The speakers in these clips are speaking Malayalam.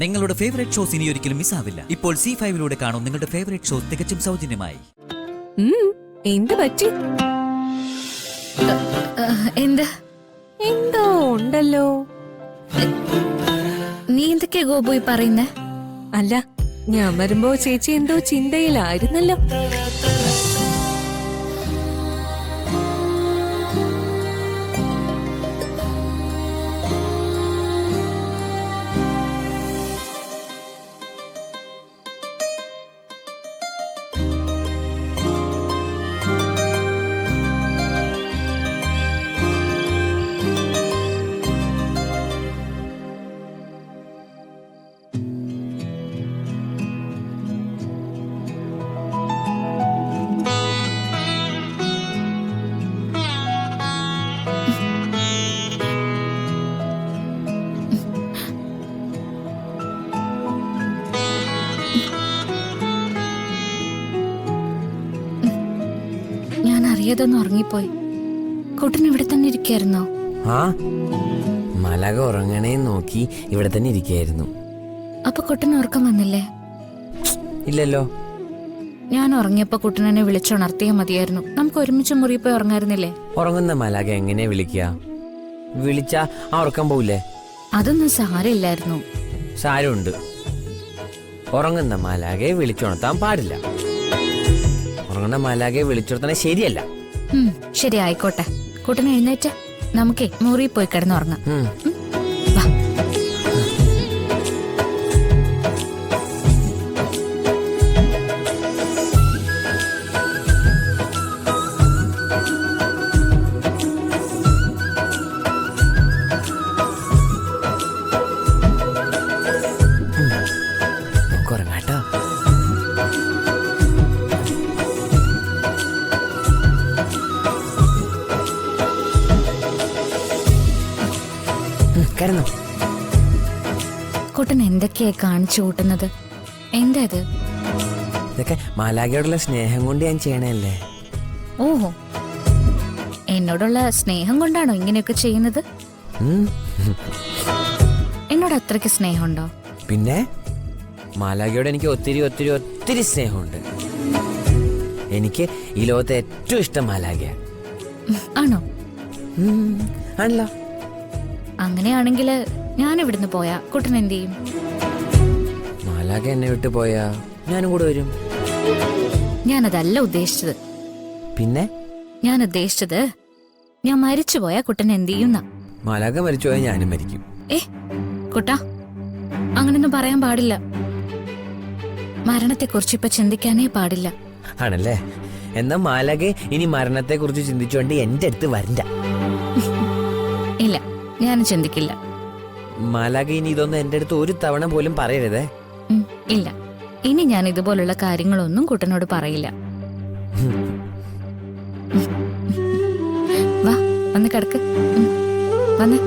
നിങ്ങളുടെ ഫേവറേറ്റ് ഷോസ് ഇനി ഒരിക്കലും മിസ്സാവില്ല. ഇപ്പോൾ C5 കാണും നിങ്ങളുടെ ഫേവറേറ്റ് ഷോസ് തികച്ചും സൗജന്യമായി. എന്ത് പറ്റി? എന്തോ ഉണ്ടല്ലോ. നീ എന്തൊക്കെയാ ഗോപു പറയുന്നേ? അല്ല, ഞാൻ വരുമ്പോ ചേച്ചി എന്തോ ചിന്തയിലായിരുന്നല്ലോ. അറിയാതൊന്നും ഉറങ്ങിപ്പോയി. കുട്ടൻ ഇവിടെ തന്നെ ഇരിക്കായിരുന്നോ? ആ, മലക ഉറങ്ങണേ നോക്കി ഇവിടെ തന്നെ ഇരിക്കായിരുന്നു. അപ്പൊ കുട്ടന് ഉറക്കം വന്നില്ലേ? ഇല്ലല്ലോ. ഞാൻ ഉറങ്ങിയപ്പോ കുട്ടനെ വിളിച്ചുണർത്തിയാ മതിയായിരുന്നു. നമുക്ക് ഒരുമിച്ച് മുറി പോയി ഉറങ്ങായിരുന്നില്ലേ? ഉറങ്ങുന്ന മലക എങ്ങനെ വിളിക്കുക? വിളിച്ചാ ആ ഉറക്കം പോവില്ലേ? അതൊന്നും സാരമില്ലായിരുന്നു. സാരമുണ്ട്. ഉറങ്ങുന്ന മലകയെ വിളിച്ചുണർത്താൻ പാടില്ല. ഉറങ്ങുന്ന മലകയെ വിളിച്ചുണർത്താൻ ശരിയല്ല. ശരി, ആയിക്കോട്ടെ. കുട്ടൻ എഴുന്നേറ്റ് നമുക്കേ മുറി പോയി കിടന്നുറങ്ങാം. വാ. ഉറങ്ങാട്ടോ. കുട്ടൻ എന്തൊക്കെയാ കാണിച്ചു കൂട്ടുന്നത്? എന്താ ഇത്? ഇതൊക്കെ മാലാഖയോടുള്ള സ്നേഹം കൊണ്ട് ഞാൻ ചെയ്യണല്ലേ. ഓഹോ, എന്നോടുള്ള സ്നേഹം കൊണ്ടാണോ ഇങ്ങനെയൊക്കെ ചെയ്യുന്നത്? എന്നോട് അത്രയ്ക്ക് സ്നേഹമുണ്ടോ? പിന്നെ മാലാഖയോട് എനിക്ക് ഒത്തിരി ഒത്തിരി ഒത്തിരി സ്നേഹമുണ്ട്. എനിക്ക് ഈ ലോകത്തെ ഏറ്റവും ഇഷ്ടം മാലാഖയാണ്. ആണോ? ആണല്ലോ. അങ്ങനെയാണെങ്കില് ഞാൻ ഇവിടുന്ന് പോയാ കുട്ടൻ എന്ത് ചെയ്യും? മാലാഖ എന്നെ വിട്ടു പോയാ ഞാനും കൂടെ വരും. ഞാനതല്ല ഉദ്ദേശിച്ചത്. പിന്നെ ഞാൻ ഉദ്ദേശിച്ചത് ഞാൻ മരിച്ചു പോയാ കുട്ടൻ എന്ത് ചെയ്യുന്ന. മാലാഖ മരിച്ചു പോയാൽ ഞാനും മരിക്കും. കുട്ടാ, അങ്ങനൊന്നും പറയാൻ പാടില്ല. മരണത്തെ കുറിച്ച് ഇപ്പൊ ചിന്തിക്കാനേ പാടില്ല. ആണല്ലേ? എന്നാ മാലാഖ ഇനി മരണത്തെ കുറിച്ച് ചിന്തിച്ചുകൊണ്ട് എന്റെ അടുത്ത് വരണ്ട. ഇല്ല, ഞാൻ ചിന്തിക്കില്ല. മാലാഖ ഇനി ഇതൊന്നും എന്റെ അടുത്ത് ഒരു തവണ പോലും പറയരുതേ. ഇല്ല, ഇനി ഞാൻ ഇതുപോലുള്ള കാര്യങ്ങളൊന്നും കുട്ടനോട് പറയില്ല. വാ, വന്ന് കിടക്ക്. വന്ന്.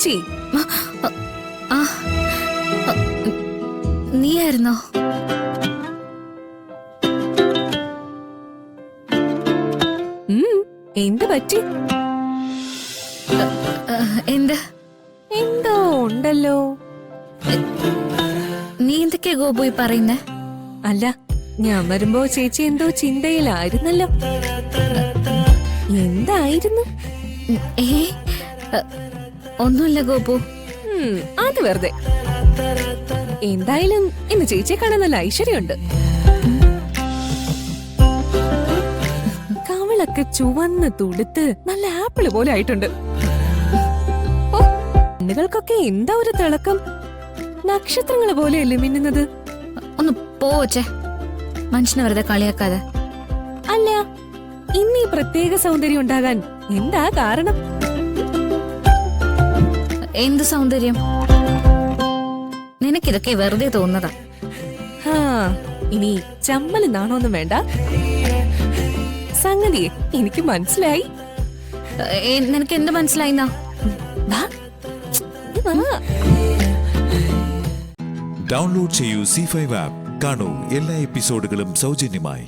ചേച്ചി. ആ നീയായിരുന്നോ? എന്ത് പറ്റി? എന്ത്? എന്തോ ഉണ്ടല്ലോ. നീ എന്തൊക്കെയാ ഗോപു പറയുന്നേ? അല്ല, ഞാൻ വരുമ്പോ ചേച്ചി എന്തോ ചിന്തയിലായിരുന്നല്ലോ. എന്തായിരുന്നു? ഒന്നുമില്ല ഗോപു. അത് വെറുതെ. എന്തായാലും ഇന്ന് ചേച്ചിയെ കാണാൻ നല്ല ഐശ്വര്യമുണ്ട്. കവിളൊക്കെ ചുവന്ന് തുടുത്ത് നല്ല ആപ്പിള് പോലെ ആയിട്ടുണ്ട്. കണ്ണുകൾക്കൊക്കെ എന്താ ഒരു തിളക്കം. നക്ഷത്രങ്ങൾ പോലെയല്ലേ മിന്നുന്നത്. ഒന്ന് പോവച്ചേ, മനുഷ്യനെ വെറുതെ കളിയാക്കാതെ. അല്ല, ഇന്ന് ഈ പ്രത്യേക സൗന്ദര്യം ഉണ്ടാകാൻ എന്താ കാരണം? എന്ത് സൗന്ദര്യം? നിനക്കിതൊക്കെ വെറുതെ തോന്നതാ. ഇനി ചമ്മല് നാണോന്നും വേണ്ട. സംഗതിയെ എനിക്ക് മനസ്സിലായി. നിനക്ക് എന്ത് മനസ്സിലായിന്നാ? ഡൗൺലോഡ് ചെയ്യൂ C5 ആപ്പ്. കാണൂ എല്ലാ എപ്പിസോഡുകളും സൗജന്യമായി.